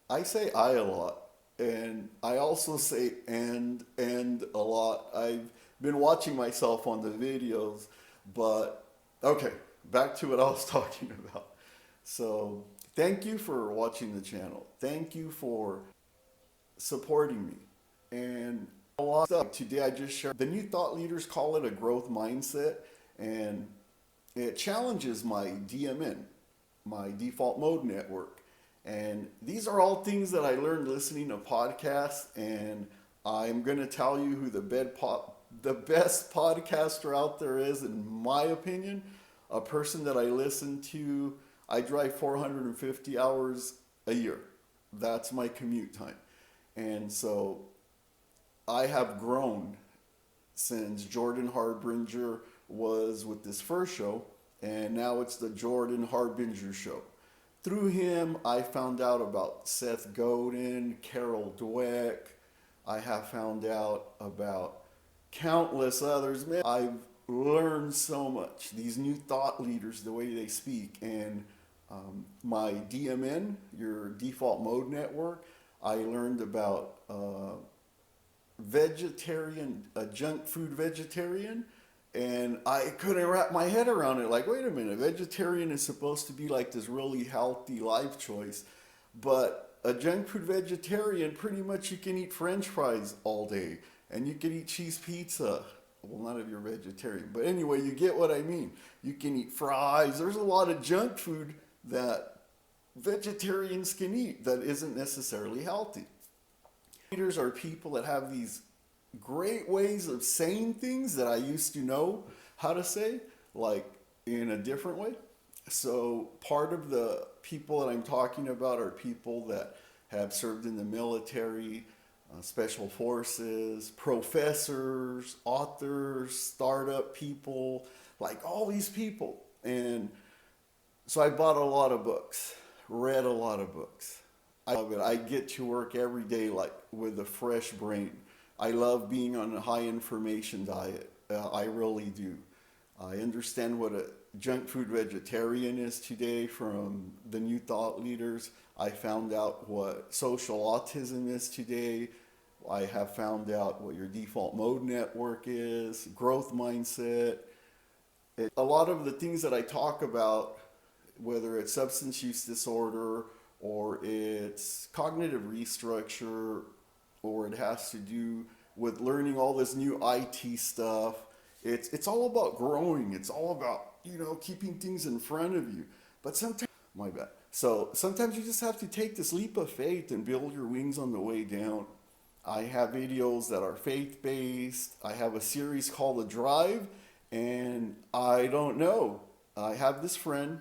I say I a lot, and I also say and a lot. I've been watching myself on the videos, but okay, back to what I was talking about. So, thank you for watching the channel. Thank you for supporting me. And a lot of stuff. Today I just shared the new thought leaders call it a growth mindset, and it challenges my DMN, my default mode network. And these are all things that I learned listening to podcasts, and I'm going to tell you who the best podcaster out there is, in my opinion. A person that I listen to, I drive 450 hours a year. That's my commute time. And so I have grown since Jordan Harbinger was with this first show, and now it's the Jordan Harbinger show. Through him, I found out about Seth Godin, Carol Dweck. I have found out about countless others. Man, I've learned so much. These new thought leaders, the way they speak, and my DMN, your default mode network, I learned about vegetarian, a junk food vegetarian, and I couldn't wrap my head around it. Like, wait a minute, vegetarian is supposed to be like this really healthy life choice, but a junk food vegetarian, pretty much you can eat French fries all day, and you can eat cheese pizza. Well, not if you're vegetarian, but anyway, you get what I mean. You can eat fries. There's a lot of junk food that vegetarians can eat that isn't necessarily healthy. Leaders are people that have these great ways of saying things that I used to know how to say, like in a different way. So, part of the people that I'm talking about are people that have served in the military, special forces, professors, authors, startup people, like all these people. And so I bought a lot of books, read a lot of books. I love it. I get to work every day like with a fresh brain. I love being on a high information diet. I really do. I understand what a junk food vegetarian is today from the new thought leaders. I found out what social autism is today. I have found out what your default mode network is, growth mindset. A lot of the things that I talk about, whether it's substance use disorder or it's cognitive restructure or it has to do with learning all this new IT stuff. It's all about growing. It's all about, keeping things in front of you. But sometimes, my bad. So sometimes you just have to take this leap of faith and build your wings on the way down. I have videos that are faith based. I have a series called The Drive, and I don't know. I have this friend,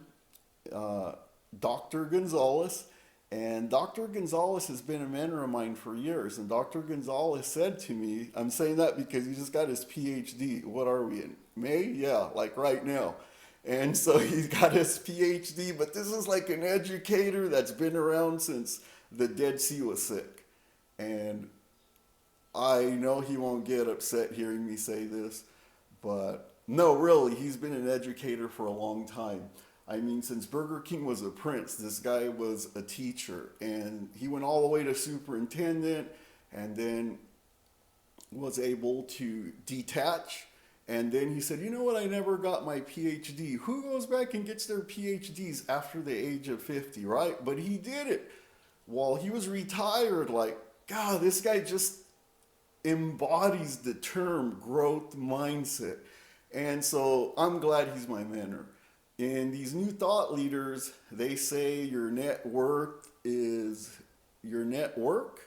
uh, Dr. Gonzalez, and Dr. Gonzalez has been a mentor of mine for years. And Dr. Gonzalez said to me, I'm saying that because he just got his PhD. What are we in? May? Yeah, like right now. And so he's got his PhD, but this is like an educator that's been around since the Dead Sea was sick. And I know he won't get upset hearing me say this, but no, really, he's been an educator for a long time. I mean, since Burger King was a prince, this guy was a teacher, and he went all the way to superintendent, and then was able to detach. And then he said, you know what, I never got my PhD. Who goes back and gets their PhDs after the age of 50, right? But he did it while he was retired. Like, God, this guy just embodies the term growth mindset. And so I'm glad he's my mentor. And these new thought leaders, they say your net worth is your net work.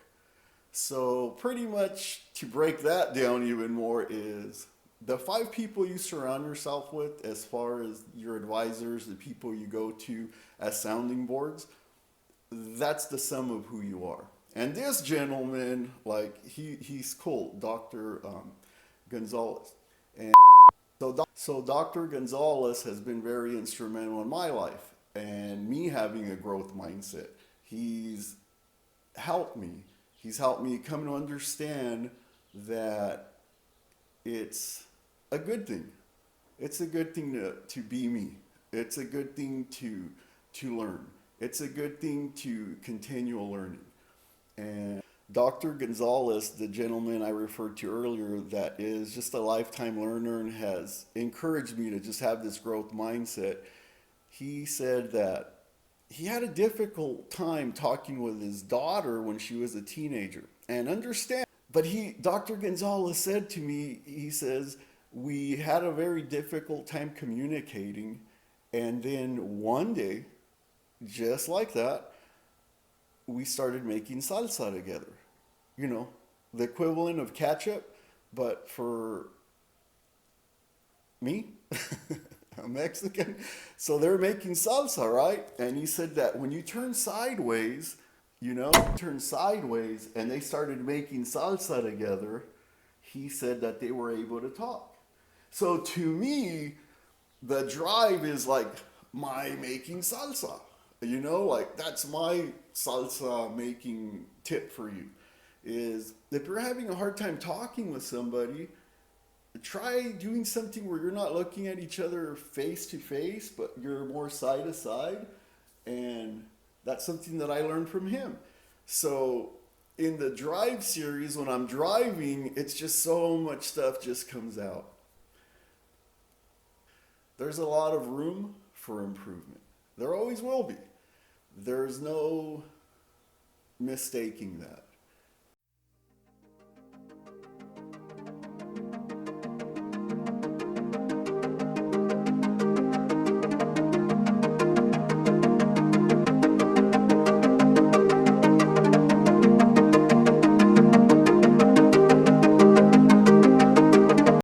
So, pretty much to break that down even more, is the five people you surround yourself with, as far as your advisors, the people you go to as sounding boards, that's the sum of who you are. And this gentleman, like, he's cool, Dr. Gonzalez. And so Dr. Gonzalez has been very instrumental in my life and me having a growth mindset. He's helped me. He's helped me come to understand that it's a good thing. It's a good thing to be me. It's a good thing to learn. It's a good thing to continual learning. And Dr. Gonzalez, the gentleman I referred to earlier, that is just a lifetime learner and has encouraged me to just have this growth mindset, he said that he had a difficult time talking with his daughter when she was a teenager. And understand, but Dr. Gonzalez said to me, he says, we had a very difficult time communicating. And then one day, just like that, we started making salsa together. You know, the equivalent of ketchup, but for me, I'm Mexican. So they're making salsa, right? And he said that when you turn sideways, turn sideways, and they started making salsa together, he said that they were able to talk. So to me, the drive is like my making salsa. Like that's my salsa making tip for you is if you're having a hard time talking with somebody, try doing something where you're not looking at each other face to face, but you're more side to side. And that's something that I learned from him. So in the drive series, when I'm driving, it's just so much stuff just comes out. There's a lot of room for improvement. There always will be. There's no mistaking that.